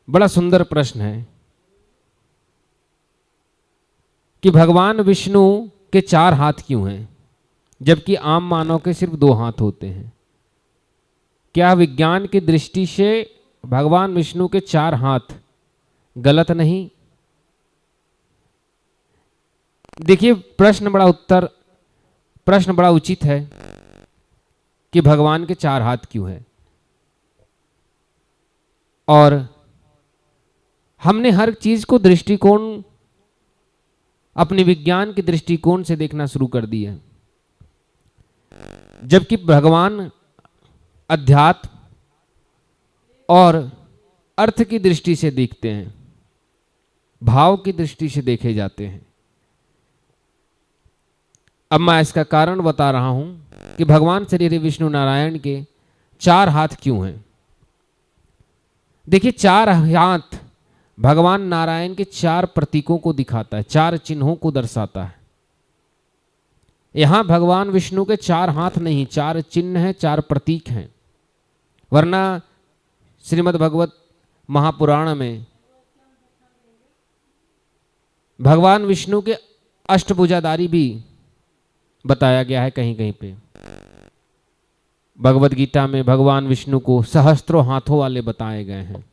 बड़ा सुंदर प्रश्न है कि भगवान विष्णु के 4 हाथ क्यों हैं जबकि आम मानव के सिर्फ 2 हाथ होते हैं। क्या विज्ञान की दृष्टि से भगवान विष्णु के 4 हाथ गलत नहीं? देखिए, प्रश्न बड़ा उचित है कि भगवान के 4 हाथ क्यों हैं। और हमने हर चीज को दृष्टिकोण अपने विज्ञान के दृष्टिकोण से देखना शुरू कर दिया है, जबकि भगवान अध्यात्म और अर्थ की दृष्टि से देखते हैं, भाव की दृष्टि से देखे जाते हैं। अब मैं इसका कारण बता रहा हूं कि भगवान श्री विष्णु नारायण के 4 हाथ क्यों हैं। देखिए, 4 हाथ भगवान नारायण के 4 प्रतीकों को दिखाता है, 4 चिन्हों को दर्शाता है। यहां भगवान विष्णु के 4 हाथ नहीं, 4 चिन्ह हैं, 4 प्रतीक हैं। वरना श्रीमद् भगवत महापुराण में भगवान विष्णु के अष्टभुजाधारी भी बताया गया है। कहीं कहीं पे भगवत गीता में भगवान विष्णु को सहस्त्रों हाथों वाले बताए गए हैं।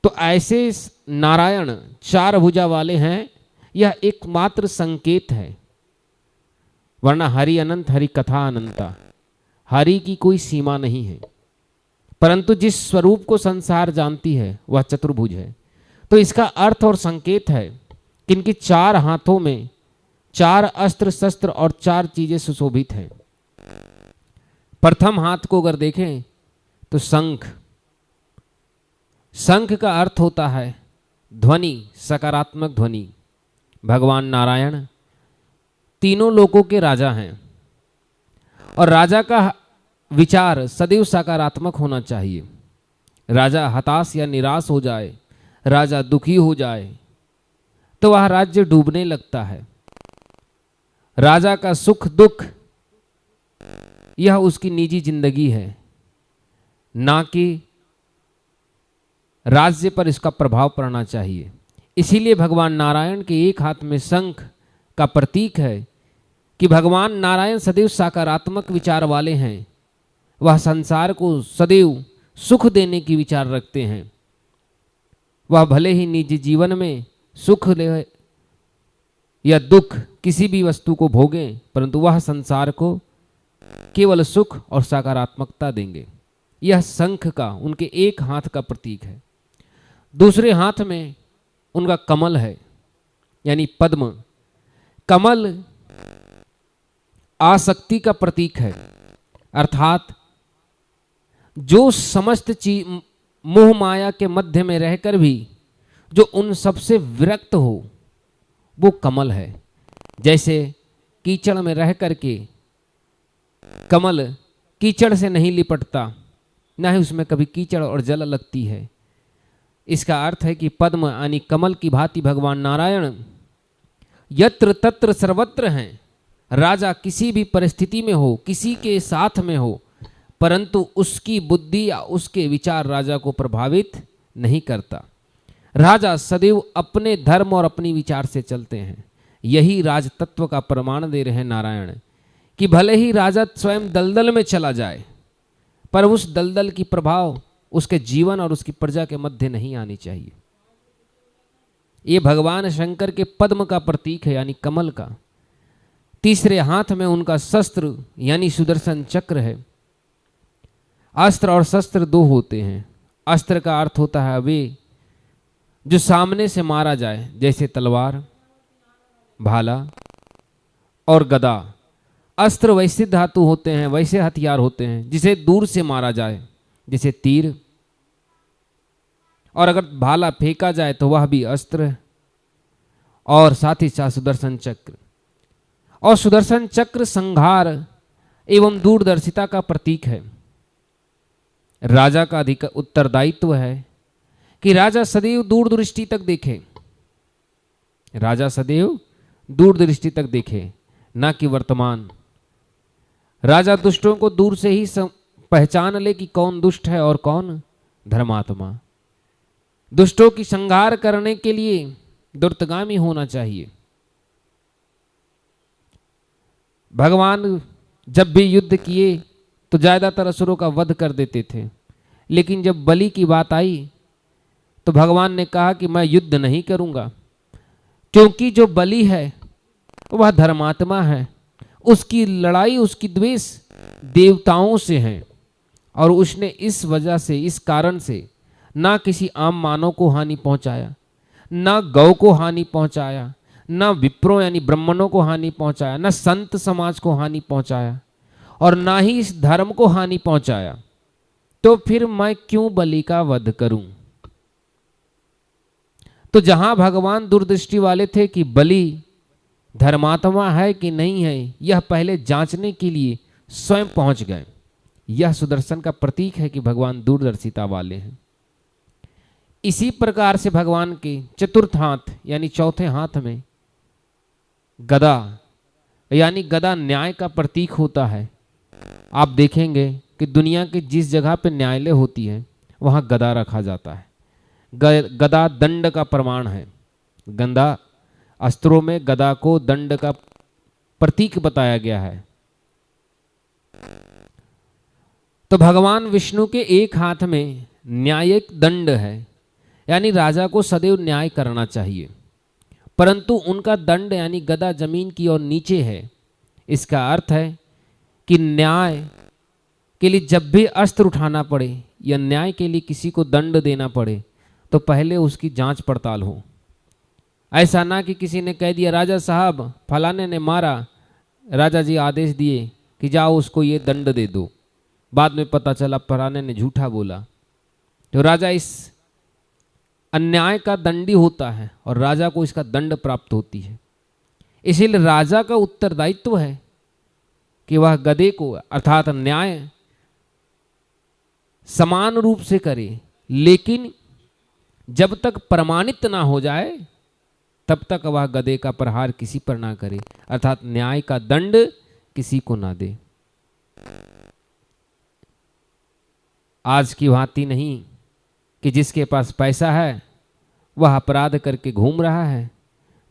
तो ऐसे नारायण 4 भुजा वाले हैं, यह एकमात्र संकेत है। वरना हरि अनंत, हरि कथा अनंता, हरि की कोई सीमा नहीं है। परंतु जिस स्वरूप को संसार जानती है वह चतुर्भुज है। तो इसका अर्थ और संकेत है कि इनके 4 हाथों में 4 अस्त्र शस्त्र और 4 चीजें सुशोभित हैं। प्रथम हाथ को अगर देखें तो शंख। शंख का अर्थ होता है ध्वनि, सकारात्मक ध्वनि। भगवान नारायण तीनों लोकों के राजा हैं और राजा का विचार सदैव सकारात्मक होना चाहिए। राजा हताश या निराश हो जाए, राजा दुखी हो जाए तो वह राज्य डूबने लगता है। राजा का सुख दुख यह उसकी निजी जिंदगी है, ना कि राज्य पर इसका प्रभाव पड़ना चाहिए। इसीलिए भगवान नारायण के एक हाथ में शंख का प्रतीक है कि भगवान नारायण सदैव सकारात्मक विचार वाले हैं। वह संसार को सदैव सुख देने की विचार रखते हैं। वह भले ही निजी जीवन में सुख ले या दुख किसी भी वस्तु को भोगें, परंतु वह संसार को केवल सुख और सकारात्मकता देंगे। यह शंख का उनके एक हाथ का प्रतीक है। दूसरे हाथ में उनका कमल है, यानी पद्म। कमल आसक्ति का प्रतीक है, अर्थात जो समस्त चीज मोह माया के मध्य में रहकर भी जो उन सबसे विरक्त हो वो कमल है। जैसे कीचड़ में रह करके कमल कीचड़ से नहीं लिपटता, ना ही उसमें कभी कीचड़ और जल लगती है। इसका अर्थ है कि पद्म यानी कमल की भांति भगवान नारायण यत्र तत्र सर्वत्र हैं। राजा किसी भी परिस्थिति में हो, किसी के साथ में हो, परंतु उसकी बुद्धि या उसके विचार राजा को प्रभावित नहीं करता। राजा सदैव अपने धर्म और अपनी विचार से चलते हैं। यही राज तत्व का प्रमाण दे रहे हैं नारायण कि भले ही राजा स्वयं दलदल में चला जाए, पर उस दलदल की प्रभाव उसके जीवन और उसकी प्रजा के मध्य नहीं आनी चाहिए। ये भगवान शंकर के पद्म का प्रतीक है, यानी कमल का। तीसरे हाथ में उनका शस्त्र यानी सुदर्शन चक्र है। अस्त्र और शस्त्र 2 होते हैं। अस्त्र का अर्थ होता है वे जो सामने से मारा जाए, जैसे तलवार, भाला और गदा। अस्त्र वैसे धातु होते हैं, वैसे हथियार होते हैं जिसे दूर से मारा जाए, जैसे तीर। और अगर भाला फेंका जाए तो वह भी अस्त्र, और साथ ही साथ सुदर्शन चक्र। और सुदर्शन चक्र संहार एवं दूरदर्शिता का प्रतीक है। राजा का अधिक उत्तरदायित्व है कि राजा सदैव दूरदृष्टि तक देखे। राजा सदैव दूरदृष्टि तक देखे, ना कि वर्तमान। राजा दुष्टों को दूर से ही पहचान ले कि कौन दुष्ट है और कौन धर्मात्मा। दुष्टों की संहार करने के लिए दुर्तगामी होना चाहिए। भगवान जब भी युद्ध किए तो ज्यादातर असुरों का वध कर देते थे, लेकिन जब बलि की बात आई तो भगवान ने कहा कि मैं युद्ध नहीं करूंगा, क्योंकि जो बलि है वह धर्मात्मा है, उसकी लड़ाई, उसकी द्वेष देवताओं से है, और उसने इस वजह से, इस कारण से ना किसी आम मानव को हानि पहुंचाया, ना गौ को हानि पहुंचाया, ना विप्रों यानी ब्राह्मणों को हानि पहुंचाया, ना संत समाज को हानि पहुंचाया, और ना ही इस धर्म को हानि पहुंचाया। तो फिर मैं क्यों बलि का वध करूं? तो जहां भगवान दूरदृष्टि वाले थे कि बलि धर्मात्मा है कि नहीं है, यह पहले जांचने के लिए स्वयं पहुंच गए। यह सुदर्शन का प्रतीक है कि भगवान दूरदर्शिता वाले हैं। इसी प्रकार से भगवान के चतुर्थ हाथ यानी चौथे हाथ में गदा, यानी गदा न्याय का प्रतीक होता है। आप देखेंगे कि दुनिया के जिस जगह पे न्यायालय होती है वहां गदा रखा जाता है। गदा दंड का प्रमाण है। गदा अस्त्रों में गदा को दंड का प्रतीक बताया गया है। तो भगवान विष्णु के एक हाथ में न्यायिक दंड है, यानी राजा को सदैव न्याय करना चाहिए, परंतु उनका दंड यानी गदा जमीन की ओर नीचे है। इसका अर्थ है कि न्याय के लिए जब भी अस्त्र उठाना पड़े या न्याय के लिए किसी को दंड देना पड़े तो पहले उसकी जांच पड़ताल हो। ऐसा ना कि किसी ने कह दिया राजा साहब फलाने ने मारा, राजा जी आदेश दिए कि जाओ उसको ये दंड दे दो, बाद में पता चला फलाने ने झूठा बोला। तो राजा इस अन्याय का दंडी होता है और राजा को इसका दंड प्राप्त होती है। इसीलिए राजा का उत्तरदायित्व है कि वह गदे को अर्थात न्याय समान रूप से करे, लेकिन जब तक प्रमाणित ना हो जाए तब तक वह गदे का प्रहार किसी पर ना करे, अर्थात न्याय का दंड किसी को ना दे। आज की भांति नहीं कि जिसके पास पैसा है वह अपराध करके घूम रहा है,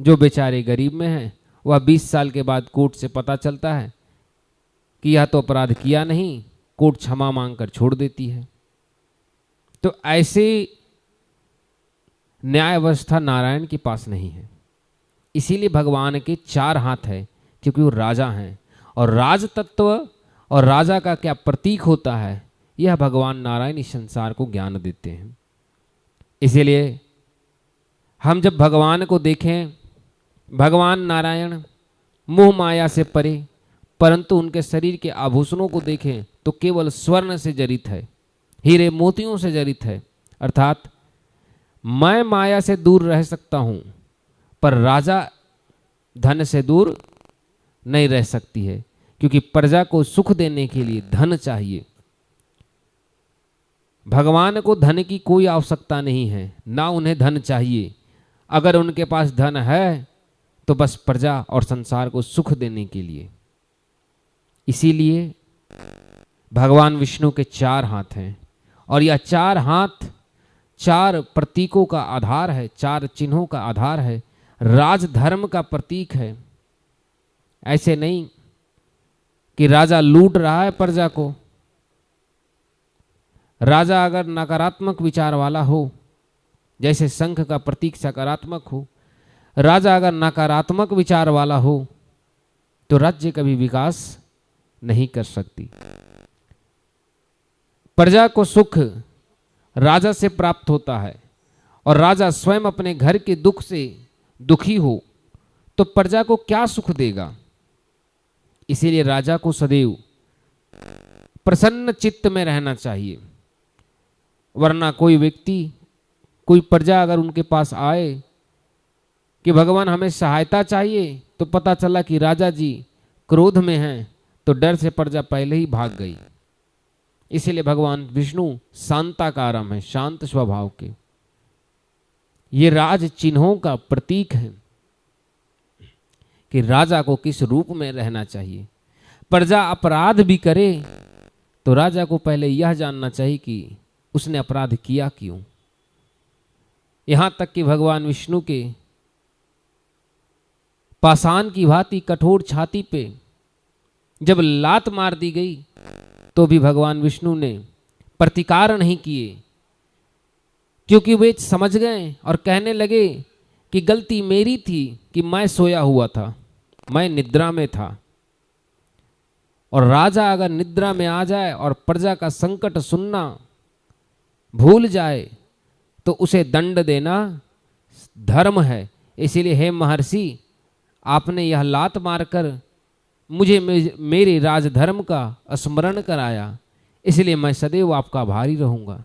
जो बेचारे गरीब में हैं वह 20 साल के बाद कोर्ट से पता चलता है कि यह तो अपराध किया नहीं, कोर्ट क्षमा मांगकर छोड़ देती है। तो ऐसे न्याय व्यवस्था नारायण के पास नहीं है। इसीलिए भगवान के 4 हाथ है, क्योंकि वो राजा हैं, और राज तत्व और राजा का क्या प्रतीक होता है यह भगवान नारायण इस संसार को ज्ञान देते हैं। इसीलिए हम जब भगवान को देखें, भगवान नारायण मोह माया से परे, परंतु उनके शरीर के आभूषणों को देखें तो केवल स्वर्ण से जड़ित है, हीरे मोतियों से जड़ित है। अर्थात मैं माया से दूर रह सकता हूं, पर राजा धन से दूर नहीं रह सकती है, क्योंकि प्रजा को सुख देने के लिए धन चाहिए। भगवान को धन की कोई आवश्यकता नहीं है, ना उन्हें धन चाहिए। अगर उनके पास धन है तो बस प्रजा और संसार को सुख देने के लिए। इसीलिए भगवान विष्णु के 4 हाथ हैं, और यह 4 हाथ 4 प्रतीकों का आधार है, 4 चिन्हों का आधार है, राजधर्म का प्रतीक है। ऐसे नहीं कि राजा लूट रहा है प्रजा को। राजा अगर नकारात्मक विचार वाला हो, जैसे शंख का प्रतीक सकारात्मक हो, राजा अगर नकारात्मक विचार वाला हो तो राज्य कभी विकास नहीं कर सकती। प्रजा को सुख राजा से प्राप्त होता है, और राजा स्वयं अपने घर के दुख से दुखी हो तो प्रजा को क्या सुख देगा। इसीलिए राजा को सदैव प्रसन्न चित्त में रहना चाहिए, वरना कोई व्यक्ति, कोई प्रजा अगर उनके पास आए कि भगवान हमें सहायता चाहिए, तो पता चला कि राजा जी क्रोध में हैं, तो डर से प्रजा पहले ही भाग गई। इसीलिए भगवान विष्णु शांताकारम है, शांत स्वभाव के। ये राज चिन्हों का प्रतीक है कि राजा को किस रूप में रहना चाहिए। प्रजा अपराध भी करे तो राजा को पहले यह जानना चाहिए कि उसने अपराध किया क्यों। यहां तक कि भगवान विष्णु के पाषाण की भांति कठोर छाती पे जब लात मार दी गई तो भी भगवान विष्णु ने प्रतिकार नहीं किए, क्योंकि वे समझ गए और कहने लगे कि गलती मेरी थी कि मैं सोया हुआ था, मैं निद्रा में था। और राजा अगर निद्रा में आ जाए और प्रजा का संकट सुनना भूल जाए तो उसे दंड देना धर्म है। इसीलिए हे महर्षि, आपने यह लात मारकर मुझे मेरे राजधर्म का स्मरण कराया, इसलिए मैं सदैव आपका आभारी रहूंगा।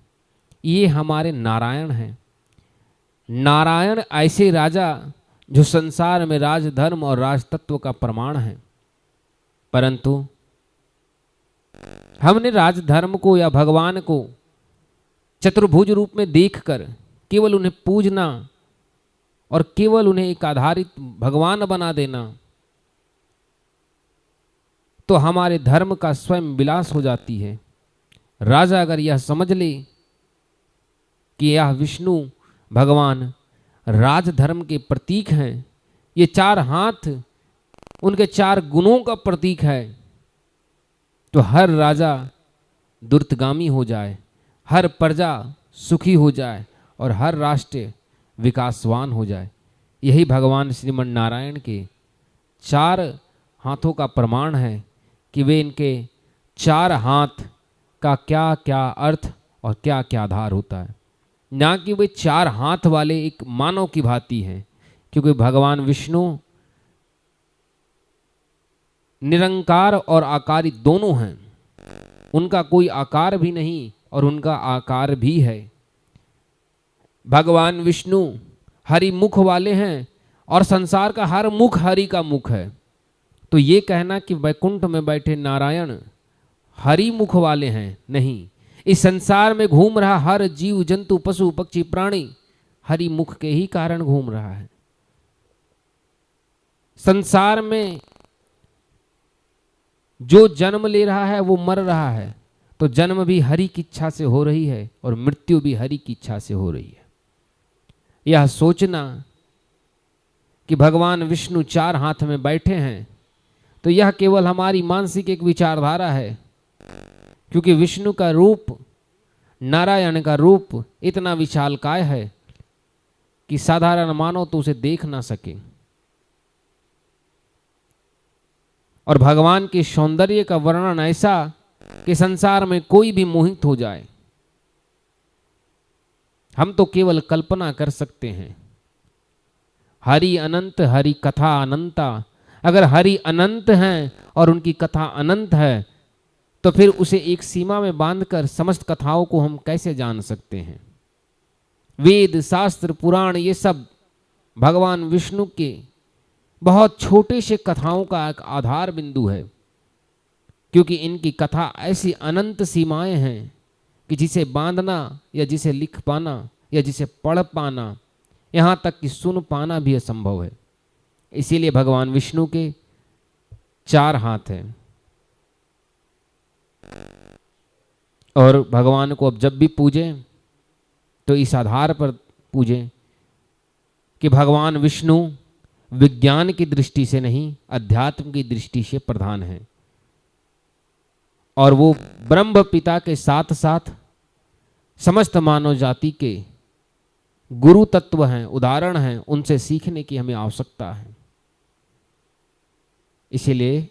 ये हमारे नारायण हैं। नारायण ऐसे राजा जो संसार में राजधर्म और राजतत्व का प्रमाण है। परंतु हमने राजधर्म को या भगवान को चतुर्भुज रूप में देखकर केवल उन्हें पूजना और केवल उन्हें एक आधारित भगवान बना देना, तो हमारे धर्म का स्वयं विलास हो जाती है। राजा अगर यह समझ ले कि यह विष्णु भगवान राजधर्म के प्रतीक हैं, ये चार हाथ उनके चार गुणों का प्रतीक है, तो हर राजा दुर्तगामी हो जाए, हर प्रजा सुखी हो जाए और हर राष्ट्र विकासवान हो जाए। यही भगवान श्रीमन नारायण के चार हाथों का प्रमाण है कि वे इनके चार हाथ का क्या क्या अर्थ और क्या क्या आधार होता है। ना कि वे चार हाथ वाले एक मानव की भांति हैं, क्योंकि भगवान विष्णु निरंकार और आकारी दोनों हैं। उनका कोई आकार भी नहीं और उनका आकार भी है। भगवान विष्णु हरि मुख वाले हैं और संसार का हर मुख हरि का मुख है। तो ये कहना कि वैकुंठ में बैठे नारायण हरि मुख वाले हैं, नहीं। इस संसार में घूम रहा हर जीव जंतु पशु पक्षी प्राणी हरि मुख के ही कारण घूम रहा है। संसार में जो जन्म ले रहा है वो मर रहा है, तो जन्म भी हरि की इच्छा से हो रही है और मृत्यु भी हरि की इच्छा से हो रही है। यह सोचना कि भगवान विष्णु चार हाथ में बैठे हैं, तो यह केवल हमारी मानसिक एक विचारधारा है, क्योंकि विष्णु का रूप, नारायण का रूप इतना विशालकाय है कि साधारण मानव तो उसे देख ना सके। और भगवान के सौंदर्य का वर्णन ऐसा कि संसार में कोई भी मोहित हो जाए। हम तो केवल कल्पना कर सकते हैं। हरि अनंत, हरि कथा अनंता। अगर हरि अनंत हैं और उनकी कथा अनंत है, तो फिर उसे एक सीमा में बांधकर समस्त कथाओं को हम कैसे जान सकते हैं। वेद शास्त्र पुराण ये सब भगवान विष्णु के बहुत छोटे से कथाओं का एक आधार बिंदु है, क्योंकि इनकी कथा ऐसी अनंत सीमाएं हैं कि जिसे बांधना या जिसे लिख पाना या जिसे पढ़ पाना, यहाँ तक कि सुन पाना भी असंभव है। इसीलिए भगवान विष्णु के चार हाथ हैं। और भगवान को अब जब भी पूजें तो इस आधार पर पूजें कि भगवान विष्णु विज्ञान की दृष्टि से नहीं, अध्यात्म की दृष्टि से प्रधान है। और वो ब्रह्म पिता के साथ साथ समस्त मानव जाति के गुरु तत्व हैं, उदाहरण हैं, उनसे सीखने की हमें आवश्यकता है। इसीलिए